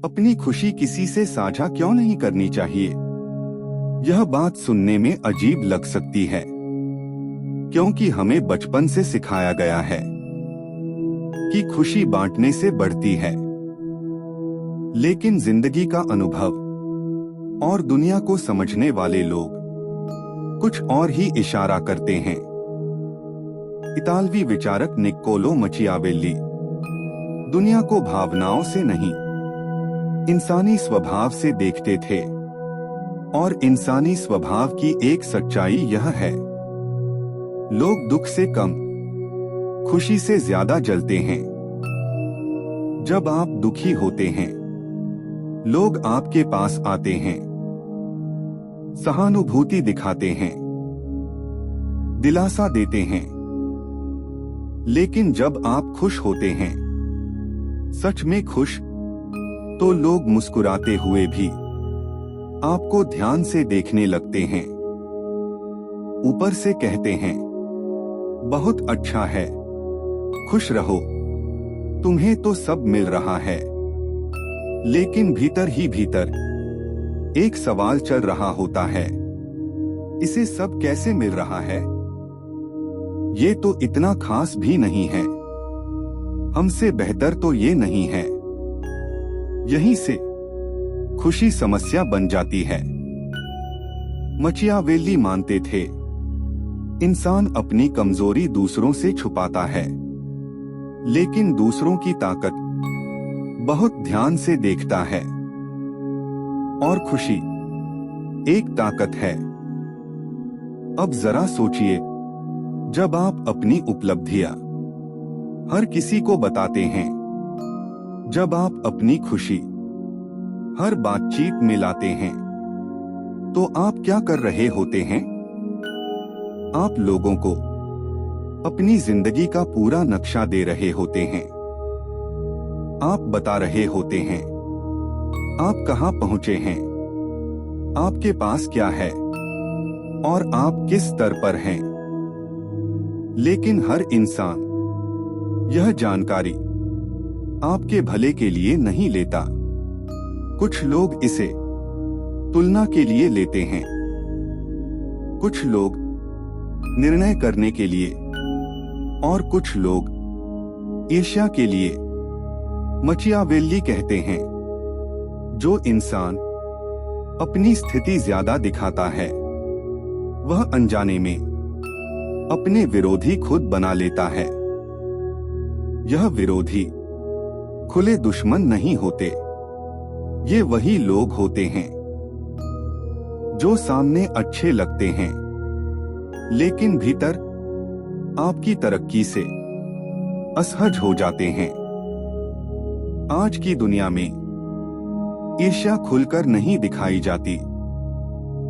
अपनी खुशी किसी से साझा क्यों नहीं करनी चाहिए? यह बात सुनने में अजीब लग सकती है, क्योंकि हमें बचपन से सिखाया गया है कि खुशी बांटने से बढ़ती है। लेकिन जिंदगी का अनुभव और दुनिया को समझने वाले लोग कुछ और ही इशारा करते हैं। इतालवी विचारक निक्कोलो मचियावेल्ली दुनिया को भावनाओं से नहीं, इंसानी स्वभाव से देखते थे, और इंसानी स्वभाव की एक सच्चाई यह है, लोग दुख से कम, खुशी से ज्यादा जलते हैं। जब आप दुखी होते हैं, लोग आपके पास आते हैं, सहानुभूति दिखाते हैं, दिलासा देते हैं। लेकिन जब आप खुश होते हैं, सच में खुश, तो लोग मुस्कुराते हुए भी आपको ध्यान से देखने लगते हैं। ऊपर से कहते हैं, बहुत अच्छा है, खुश रहो, तुम्हें तो सब मिल रहा है। लेकिन भीतर ही भीतर एक सवाल चल रहा होता है, इसे सब कैसे मिल रहा है? ये तो इतना खास भी नहीं है, हमसे बेहतर तो ये नहीं है। यहीं से खुशी समस्या बन जाती है। मचियावेल्ली मानते थे, इंसान अपनी कमजोरी दूसरों से छुपाता है, लेकिन दूसरों की ताकत बहुत ध्यान से देखता है। और खुशी एक ताकत है। अब जरा सोचिए, जब आप अपनी उपलब्धियां हर किसी को बताते हैं, जब आप अपनी खुशी हर बातचीत में लाते हैं, तो आप क्या कर रहे होते हैं? आप लोगों को अपनी जिंदगी का पूरा नक्शा दे रहे होते हैं। आप बता रहे होते हैं आप कहां पहुंचे हैं, आपके पास क्या है, और आप किस स्तर पर हैं। लेकिन हर इंसान यह जानकारी आपके भले के लिए नहीं लेता। कुछ लोग इसे तुलना के लिए लेते हैं, कुछ लोग निर्णय करने के लिए, और कुछ लोग ईर्ष्या के लिए। मचियावेल्ली कहते हैं, जो इंसान अपनी स्थिति ज्यादा दिखाता है, वह अनजाने में अपने विरोधी खुद बना लेता है। यह विरोधी खुले दुश्मन नहीं होते, ये वही लोग होते हैं जो सामने अच्छे लगते हैं, लेकिन भीतर आपकी तरक्की से असहज हो जाते हैं। आज की दुनिया में ईर्ष्या खुलकर नहीं दिखाई जाती,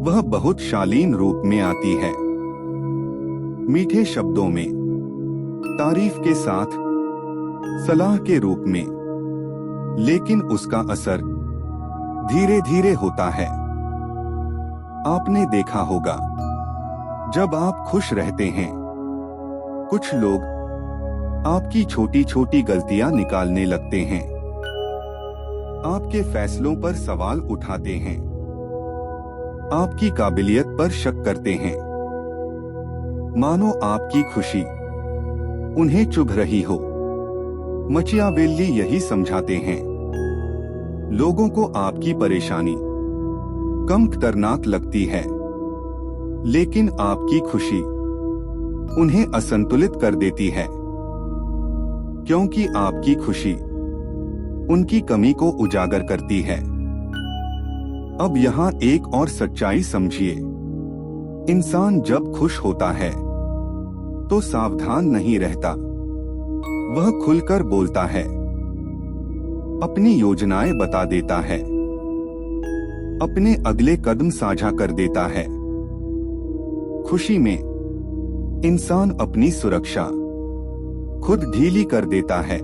वह बहुत शालीन रूप में आती है, मीठे शब्दों में, तारीफ के साथ, सलाह के रूप में। लेकिन उसका असर धीरे धीरे होता है। आपने देखा होगा, जब आप खुश रहते हैं, कुछ लोग आपकी छोटी छोटी गलतियां निकालने लगते हैं, आपके फैसलों पर सवाल उठाते हैं, आपकी काबिलियत पर शक करते हैं, मानो आपकी खुशी उन्हें चुभ रही हो। मचियावेल्ली यही समझाते हैं, लोगों को आपकी परेशानी कम खतरनाक लगती है, लेकिन आपकी खुशी उन्हें असंतुलित कर देती है, क्योंकि आपकी खुशी उनकी कमी को उजागर करती है। अब यहाँ एक और सच्चाई समझिए, इंसान जब खुश होता है तो सावधान नहीं रहता, वह खुलकर बोलता है, अपनी योजनाएं बता देता है, अपने अगले कदम साझा कर देता है। खुशी में इंसान अपनी सुरक्षा खुद ढीली कर देता है।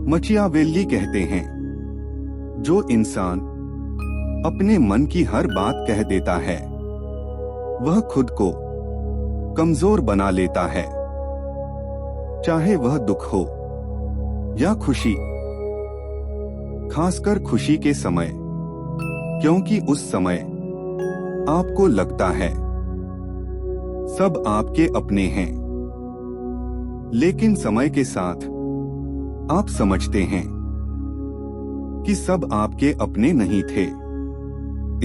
मचियावेल्ली कहते हैं, जो इंसान अपने मन की हर बात कह देता है, वह खुद को कमजोर बना लेता है, चाहे वह दुख हो या खुशी। खासकर खुशी के समय, क्योंकि उस समय आपको लगता है सब आपके अपने हैं। लेकिन समय के साथ आप समझते हैं कि सब आपके अपने नहीं थे।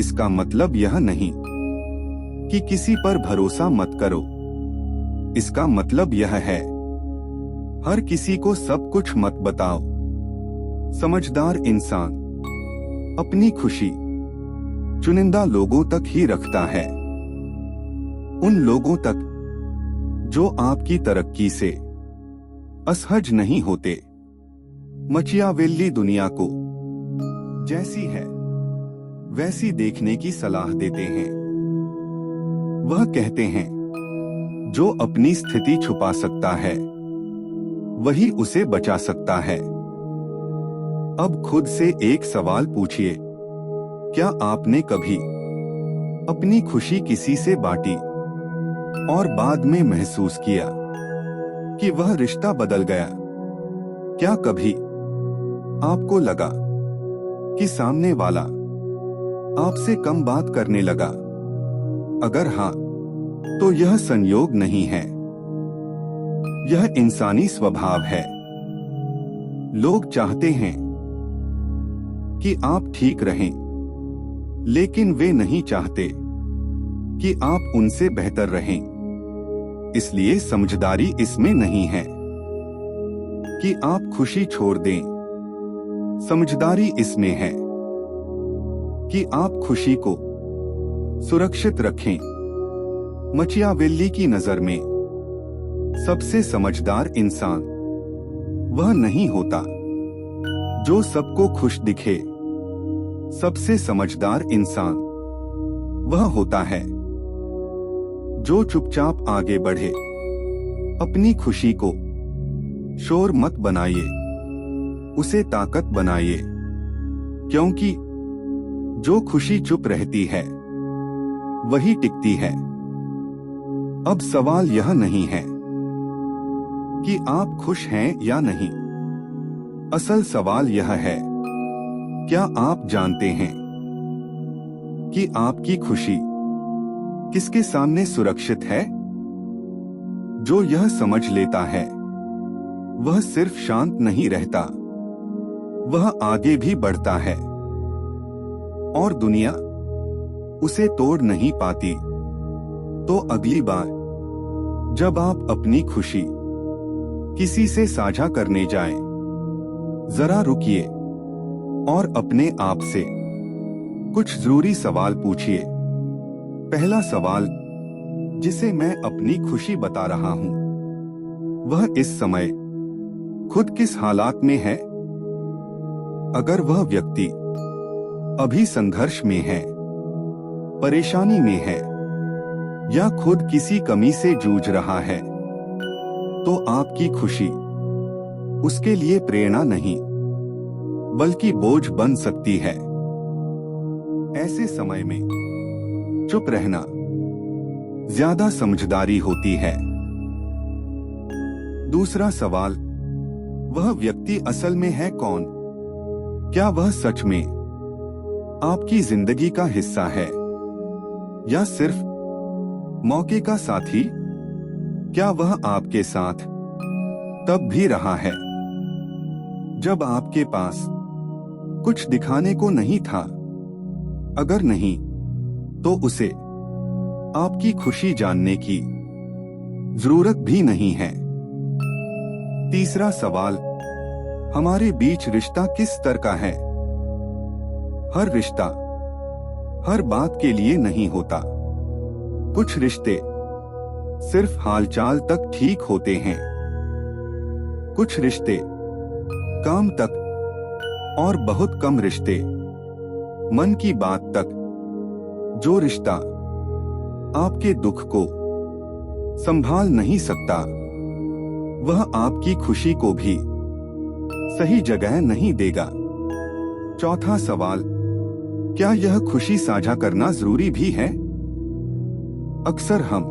इसका मतलब यह नहीं कि किसी पर भरोसा मत करो। इसका मतलब यह है हर किसी को सब कुछ मत बताओ। समझदार इंसान अपनी खुशी चुनिंदा लोगों तक ही रखता है, उन लोगों तक जो आपकी तरक्की से असहज नहीं होते। मचियावेल्ली दुनिया को जैसी है वैसी देखने की सलाह देते हैं। वह कहते हैं जो अपनी स्थिति छुपा सकता है वही उसे बचा सकता है। अब खुद से एक सवाल पूछिए, क्या आपने कभी अपनी खुशी किसी से बांटी और बाद में महसूस किया कि वह रिश्ता बदल गया? क्या कभी आपको लगा कि सामने वाला आपसे कम बात करने लगा? अगर हाँ, तो यह संयोग नहीं है, यह इंसानी स्वभाव है। लोग चाहते हैं कि आप ठीक रहें, लेकिन वे नहीं चाहते कि आप उनसे बेहतर रहें। इसलिए समझदारी इसमें नहीं है कि आप खुशी छोड़ दें। समझदारी इसमें है कि आप खुशी को सुरक्षित रखें। मचियावेल्ली की नजर में सबसे समझदार इंसान वह नहीं होता जो सबको खुश दिखे। सबसे समझदार इंसान वह होता है जो चुपचाप आगे बढ़े। अपनी खुशी को शोर मत बनाइए, उसे ताकत बनाइए, क्योंकि जो खुशी चुप रहती है वही टिकती है। अब सवाल यह नहीं है कि आप खुश हैं या नहीं। असल सवाल यह है, क्या आप जानते हैं कि आपकी खुशी किसके सामने सुरक्षित है? जो यह समझ लेता है वह सिर्फ शांत नहीं रहता, वह आगे भी बढ़ता है और दुनिया उसे तोड़ नहीं पाती। तो अगली बार जब आप अपनी खुशी किसी से साझा करने जाएं, जरा रुकिए और अपने आप से कुछ जरूरी सवाल पूछिए। पहला सवाल जिसे मैं अपनी खुशी बता रहा हूं, वह इस समय खुद किस हालात में है? अगर वह व्यक्ति अभी संघर्ष में है, परेशानी में है या खुद किसी कमी से जूझ रहा है, तो आपकी खुशी उसके लिए प्रेरणा नहीं बल्कि बोझ बन सकती है। ऐसे समय में चुप रहना ज्यादा समझदारी होती है। दूसरा सवाल, वह व्यक्ति असल में है कौन? क्या वह सच में आपकी जिंदगी का हिस्सा है या सिर्फ मौके का साथी? क्या वह आपके साथ तब भी रहा है जब आपके पास कुछ दिखाने को नहीं था? अगर नहीं, तो उसे आपकी खुशी जानने की जरूरत भी नहीं है। तीसरा सवाल, हमारे बीच रिश्ता किस स्तर का है? हर रिश्ता हर बात के लिए नहीं होता। कुछ रिश्ते सिर्फ हालचाल तक ठीक होते हैं, कुछ रिश्ते काम तक, और बहुत कम रिश्ते मन की बात तक। जो रिश्ता आपके दुख को संभाल नहीं सकता, वह आपकी खुशी को भी सही जगह नहीं देगा। चौथा सवाल, क्या यह खुशी साझा करना जरूरी भी है? अक्सर हम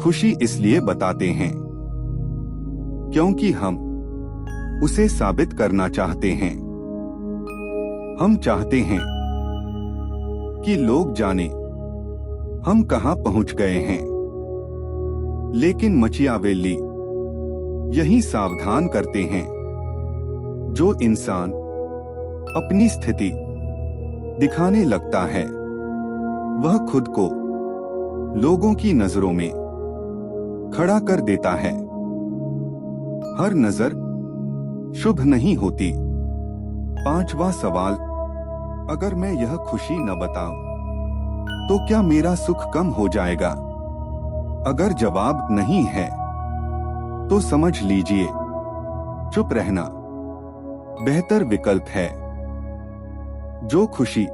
खुशी इसलिए बताते हैं क्योंकि हम उसे साबित करना चाहते हैं हम चाहते हैं कि लोग जानें हम कहां पहुंच गए हैं, लेकिन मचियावेल्ली यही सावधान करते हैं, जो इंसान अपनी स्थिति दिखाने लगता है वह खुद को लोगों की नजरों में खड़ा कर देता है। हर नजर शुभ नहीं होती। 5वां सवाल, अगर मैं यह खुशी न बताऊं तो क्या मेरा सुख कम हो जाएगा? अगर जवाब नहीं है तो समझ लीजिए चुप रहना बेहतर विकल्प है। जो खुशी